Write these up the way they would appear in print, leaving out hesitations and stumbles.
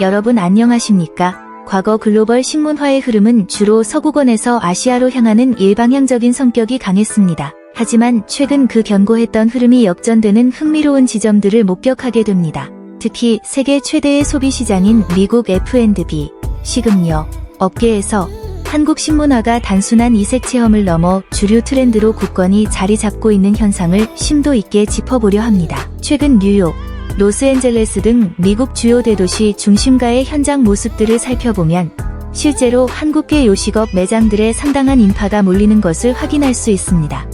여러분 안녕하십니까? 과거 글로벌 신문화의 흐름은 주로 서구권에서 아시아로 향하는 일방향적인 성격이 강했습니다. 하지만 최근 그 견고했던 흐름이 역전되는 흥미로운 지점들을 목격하게 됩니다. 특히 세계 최대의 소비 시장인 미국 F&B, 식음료, 업계에서 한국 신문화가 단순한 이색 체험을 넘어 주류 트렌드로 굳건히 자리 잡고 있는 현상을 심도 있게 짚어보려 합니다. 최근 뉴욕, 로스앤젤레스 등 미국 주요 대도시 중심가의 현장 모습들을 살펴보면 실제로 한국계 요식업 매장들의 상당한 인파가 몰리는 것을 확인할 수 있습니다.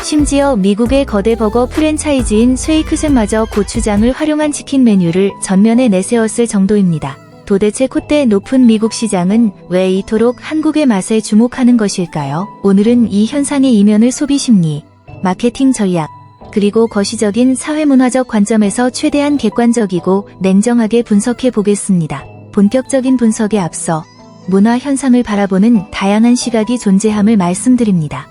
심지어 미국의 거대 버거 프랜차이즈인 쉐이크쉑마저 고추장을 활용한 치킨 메뉴를 전면에 내세웠을 정도입니다. 도대체 콧대 높은 미국 시장은 왜 이토록 한국의 맛에 주목하는 것일까요? 오늘은 이 현상의 이면을 소비 심리, 마케팅 전략, 그리고 거시적인 사회문화적 관점에서 최대한 객관적이고 냉정하게 분석해 보겠습니다. 본격적인 분석에 앞서 문화 현상을 바라보는 다양한 시각이 존재함을 말씀드립니다.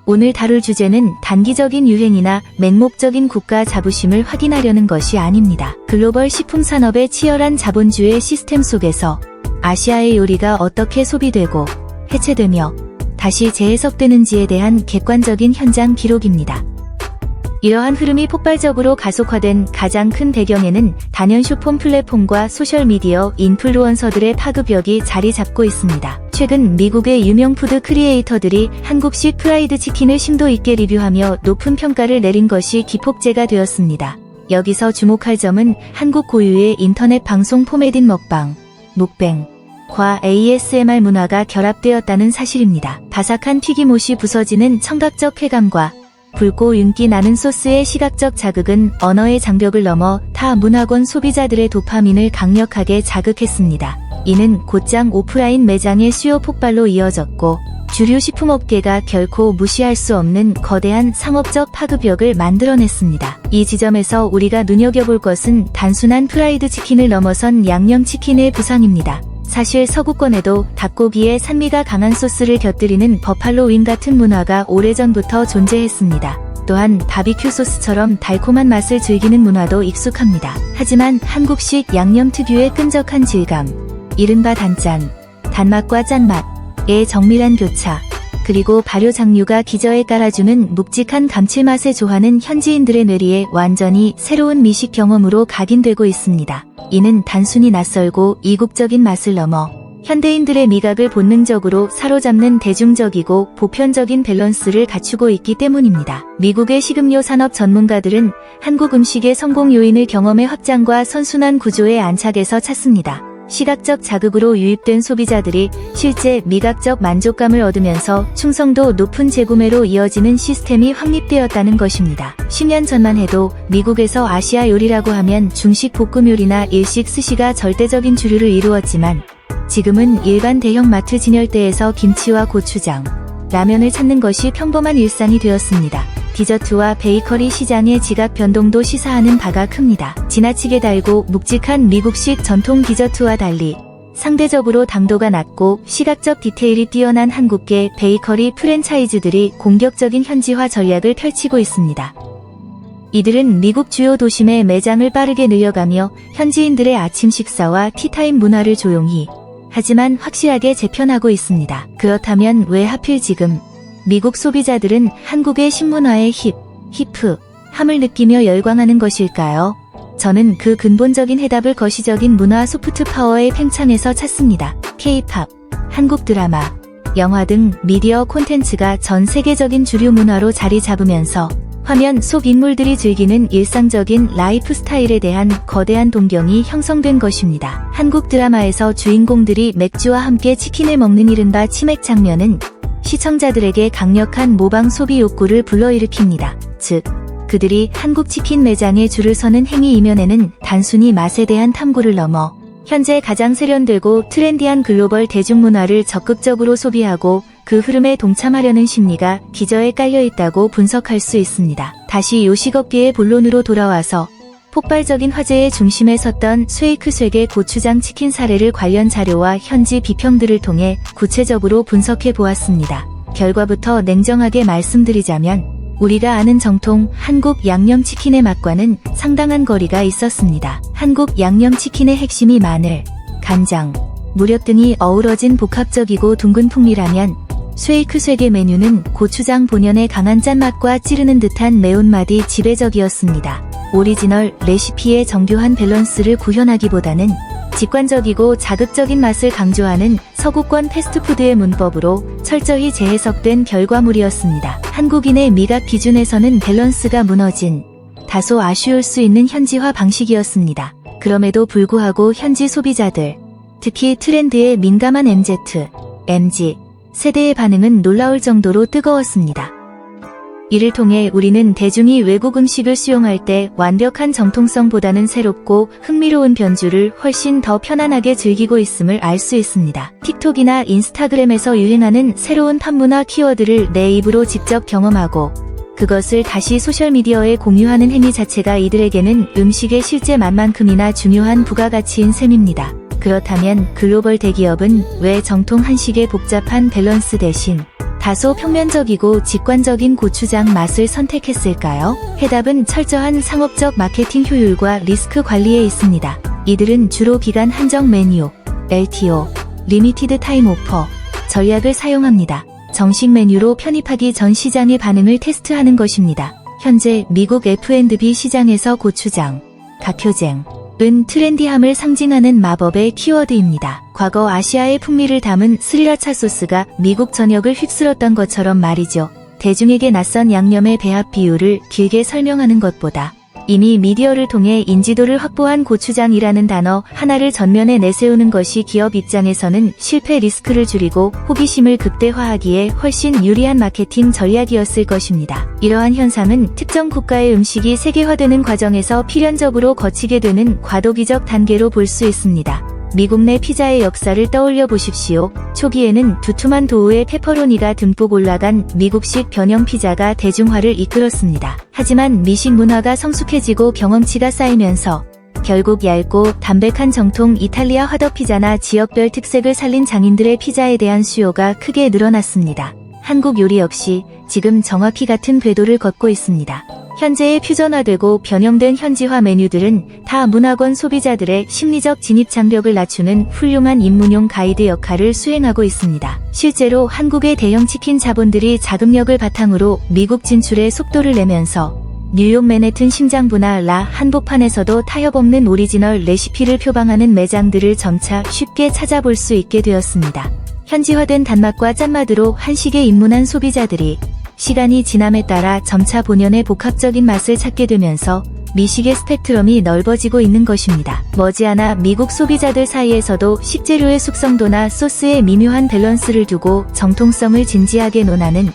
오늘 다룰 주제는 단기적인 유행이나 맹목적인 국가 자부심을 확인하려는 것이 아닙니다. 글로벌 식품 산업의 치열한 자본주의 시스템 속에서 아시아의 요리가 어떻게 소비되고 해체되며 다시 재해석되는지에 대한 객관적인 현장 기록입니다. 이러한 흐름이 폭발적으로 가속화된 가장 큰 배경에는 단연 쇼폼 플랫폼과 소셜미디어 인플루언서들의 파급력이 자리 잡고 있습니다. 최근 미국의 유명 푸드 크리에이터들이 한국식 프라이드 치킨을 심도 있게 리뷰하며 높은 평가를 내린 것이 기폭제가 되었습니다. 여기서 주목할 점은 한국 고유의 인터넷 방송 포맷인 먹방, 묵뱅과 ASMR 문화가 결합되었다는 사실입니다. 바삭한 튀김옷이 부서지는 청각적 쾌감과 붉고 윤기 나는 소스의 시각적 자극은 언어의 장벽을 넘어 타 문화권 소비자들의 도파민을 강력하게 자극했습니다. 이는 곧장 오프라인 매장의 수요 폭발로 이어졌고 주류 식품업계가 결코 무시할 수 없는 거대한 상업적 파급력을 만들어냈습니다. 이 지점에서 우리가 눈여겨볼 것은 단순한 프라이드 치킨을 넘어선 양념치킨의 부상입니다. 사실 서구권에도 닭고기에 산미가 강한 소스를 곁들이는 버팔로 윙 같은 문화가 오래전부터 존재했습니다. 또한 바비큐 소스처럼 달콤한 맛을 즐기는 문화도 익숙합니다. 하지만 한국식 양념 특유의 끈적한 질감, 이른바 단짠, 단맛과 짠맛의 정밀한 교차, 그리고 발효 장류가 기저에 깔아주는 묵직한 감칠맛의 조화는 현지인들의 뇌리에 완전히 새로운 미식 경험으로 각인되고 있습니다. 이는 단순히 낯설고 이국적인 맛을 넘어 현대인들의 미각을 본능적으로 사로잡는 대중적이고 보편적인 밸런스를 갖추고 있기 때문입니다. 미국의 식음료 산업 전문가들은 한국 음식의 성공 요인을 경험의 확장과 선순환 구조의 안착에서 찾습니다. 시각적 자극으로 유입된 소비자들이 실제 미각적 만족감을 얻으면서 충성도 높은 재구매로 이어지는 시스템이 확립되었다는 것입니다. 10년 전만 해도 미국에서 아시아 요리라고 하면 중식 볶음 요리나 일식 스시가 절대적인 주류를 이루었지만 지금은 일반 대형 마트 진열대에서 김치와 고추장, 라면을 찾는 것이 평범한 일상이 되었습니다. 디저트와 베이커리 시장의 지각 변동도 시사하는 바가 큽니다. 지나치게 달고 묵직한 미국식 전통 디저트와 달리 상대적으로 당도가 낮고 시각적 디테일이 뛰어난 한국계 베이커리 프랜차이즈들이 공격적인 현지화 전략을 펼치고 있습니다. 이들은 미국 주요 도심의 매장을 빠르게 늘려가며 현지인들의 아침 식사와 티타임 문화를 조용히 하지만 확실하게 재편하고 있습니다. 그렇다면 왜 하필 지금 미국 소비자들은 한국의 신문화의 힙함을 느끼며 열광하는 것일까요? 저는 그 근본적인 해답을 거시적인 문화 소프트 파워의 팽창에서 찾습니다. K-팝, 한국 드라마, 영화 등 미디어 콘텐츠가 전 세계적인 주류 문화로 자리 잡으면서 화면 속 인물들이 즐기는 일상적인 라이프 스타일에 대한 거대한 동경이 형성된 것입니다. 한국 드라마에서 주인공들이 맥주와 함께 치킨을 먹는 이른바 치맥 장면은 시청자들에게 강력한 모방 소비 욕구를 불러일으킵니다. 즉, 그들이 한국 치킨 매장에 줄을 서는 행위 이면에는 단순히 맛에 대한 탐구를 넘어 현재 가장 세련되고 트렌디한 글로벌 대중문화를 적극적으로 소비하고 그 흐름에 동참하려는 심리가 기저에 깔려있다고 분석할 수 있습니다. 다시 요식업계의 본론으로 돌아와서 폭발적인 화제의 중심에 섰던 쉐이크쉑의 고추장 치킨 사례를 관련 자료와 현지 비평들을 통해 구체적으로 분석해 보았습니다. 결과부터 냉정하게 말씀드리자면 우리가 아는 정통 한국 양념치킨의 맛과는 상당한 거리가 있었습니다. 한국 양념치킨의 핵심이 마늘, 간장, 무력 등이 어우러진 복합적이고 둥근 풍미라면 쉐이크 쇠계 메뉴는 고추장 본연의 강한 짠맛과 찌르는 듯한 매운맛이 지배적이었습니다. 오리지널 레시피의 정교한 밸런스를 구현하기보다는 직관적이고 자극적인 맛을 강조하는 서구권 패스트푸드의 문법으로 철저히 재해석된 결과물이었습니다. 한국인의 미각 기준에서는 밸런스가 무너진 다소 아쉬울 수 있는 현지화 방식이었습니다. 그럼에도 불구하고 현지 소비자들, 특히 트렌드에 민감한 MZ, MG 세대의 반응은 놀라울 정도로 뜨거웠습니다. 이를 통해 우리는 대중이 외국 음식을 수용할 때 완벽한 정통성보다는 새롭고 흥미로운 변주를 훨씬 더 편안하게 즐기고 있음을 알 수 있습니다. 틱톡이나 인스타그램에서 유행하는 새로운 팝문화 키워드를 내 입으로 직접 경험하고 그것을 다시 소셜미디어에 공유하는 행위 자체가 이들에게는 음식의 실제 맛만큼이나 중요한 부가가치인 셈입니다. 그렇다면 글로벌 대기업은 왜 정통 한식의 복잡한 밸런스 대신 다소 평면적이고 직관적인 고추장 맛을 선택했을까요? 해답은 철저한 상업적 마케팅 효율과 리스크 관리에 있습니다. 이들은 주로 기간 한정 메뉴, LTO, 리미티드 타임 오퍼 전략을 사용합니다. 정식 메뉴로 편입하기 전 시장의 반응을 테스트하는 것입니다. 현재 미국 F&B 시장에서 고추장, 각효쟁, 은 트렌디함을 상징하는 마법의 키워드입니다. 과거 아시아의 풍미를 담은 스리라차 소스가 미국 전역을 휩쓸었던 것처럼 말이죠. 대중에게 낯선 양념의 배합 비율을 길게 설명하는 것보다 이미 미디어를 통해 인지도를 확보한 고추장이라는 단어 하나를 전면에 내세우는 것이 기업 입장에서는 실패 리스크를 줄이고 호기심을 극대화하기에 훨씬 유리한 마케팅 전략이었을 것입니다. 이러한 현상은 특정 국가의 음식이 세계화되는 과정에서 필연적으로 거치게 되는 과도기적 단계로 볼 수 있습니다. 미국 내 피자의 역사를 떠올려 보십시오. 초기에는 두툼한 도우에 페퍼로니가 듬뿍 올라간 미국식 변형 피자가 대중화를 이끌었습니다. 하지만 미식 문화가 성숙해지고 경험치가 쌓이면서 결국 얇고 담백한 정통 이탈리아 화덕 피자나 지역별 특색을 살린 장인들의 피자에 대한 수요가 크게 늘어났습니다. 한국 요리 역시 지금 정확히 같은 궤도를 걷고 있습니다. 현재의 퓨전화되고 변형된 현지화 메뉴들은 다 문화권 소비자들의 심리적 진입 장벽을 낮추는 훌륭한 입문용 가이드 역할을 수행하고 있습니다. 실제로 한국의 대형 치킨 자본들이 자금력을 바탕으로 미국 진출에 속도를 내면서 뉴욕 맨해튼 심장부나 라 한복판에서도 타협 없는 오리지널 레시피를 표방하는 매장들을 점차 쉽게 찾아볼 수 있게 되었습니다. 현지화된 단맛과 짠맛으로 한식에 입문한 소비자들이 시간이 지남에 따라 점차 본연의 복합적인 맛을 찾게 되면서 미식의 스펙트럼이 넓어지고 있는 것입니다. 머지않아 미국 소비자들 사이에서도 식재료의 숙성도나 소스의 미묘한 밸런스를 두고 정통성을 진지하게 논하는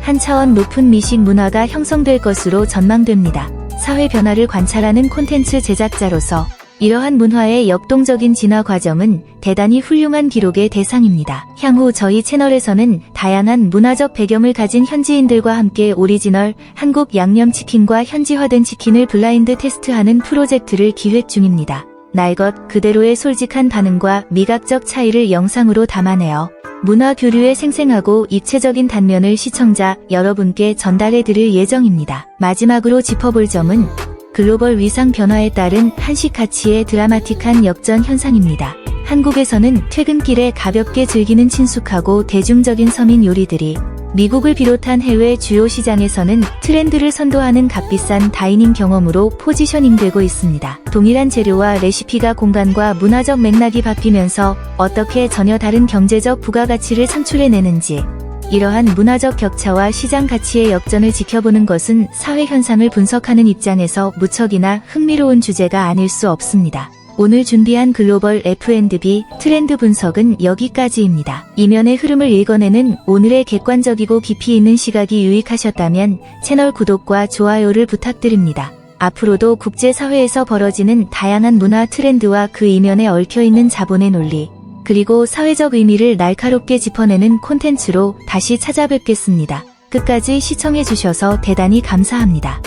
한 차원 높은 미식 문화가 형성될 것으로 전망됩니다. 사회 변화를 관찰하는 콘텐츠 제작자로서 이러한 문화의 역동적인 진화 과정은 대단히 훌륭한 기록의 대상입니다. 향후 저희 채널에서는 다양한 문화적 배경을 가진 현지인들과 함께 오리지널 한국 양념치킨과 현지화된 치킨을 블라인드 테스트하는 프로젝트를 기획 중입니다. 날 것 그대로의 솔직한 반응과 미각적 차이를 영상으로 담아내어 문화 교류의 생생하고 입체적인 단면을 시청자 여러분께 전달해드릴 예정입니다. 마지막으로 짚어볼 점은 글로벌 위상 변화에 따른 한식 가치의 드라마틱한 역전 현상입니다. 한국에서는 퇴근길에 가볍게 즐기는 친숙하고 대중적인 서민 요리들이 미국을 비롯한 해외 주요 시장에서는 트렌드를 선도하는 값비싼 다이닝 경험으로 포지셔닝되고 있습니다. 동일한 재료와 레시피가 공간과 문화적 맥락이 바뀌면서 어떻게 전혀 다른 경제적 부가가치를 창출해내는지 이러한 문화적 격차와 시장 가치의 역전을 지켜보는 것은 사회 현상을 분석하는 입장에서 무척이나 흥미로운 주제가 아닐 수 없습니다. 오늘 준비한 글로벌 F&B 트렌드 분석은 여기까지입니다. 이면의 흐름을 읽어내는 오늘의 객관적이고 깊이 있는 시각이 유익하셨다면 채널 구독과 좋아요를 부탁드립니다. 앞으로도 국제사회에서 벌어지는 다양한 문화 트렌드와 그 이면에 얽혀있는 자본의 논리, 그리고 사회적 의미를 날카롭게 짚어내는 콘텐츠로 다시 찾아뵙겠습니다. 끝까지 시청해주셔서 대단히 감사합니다.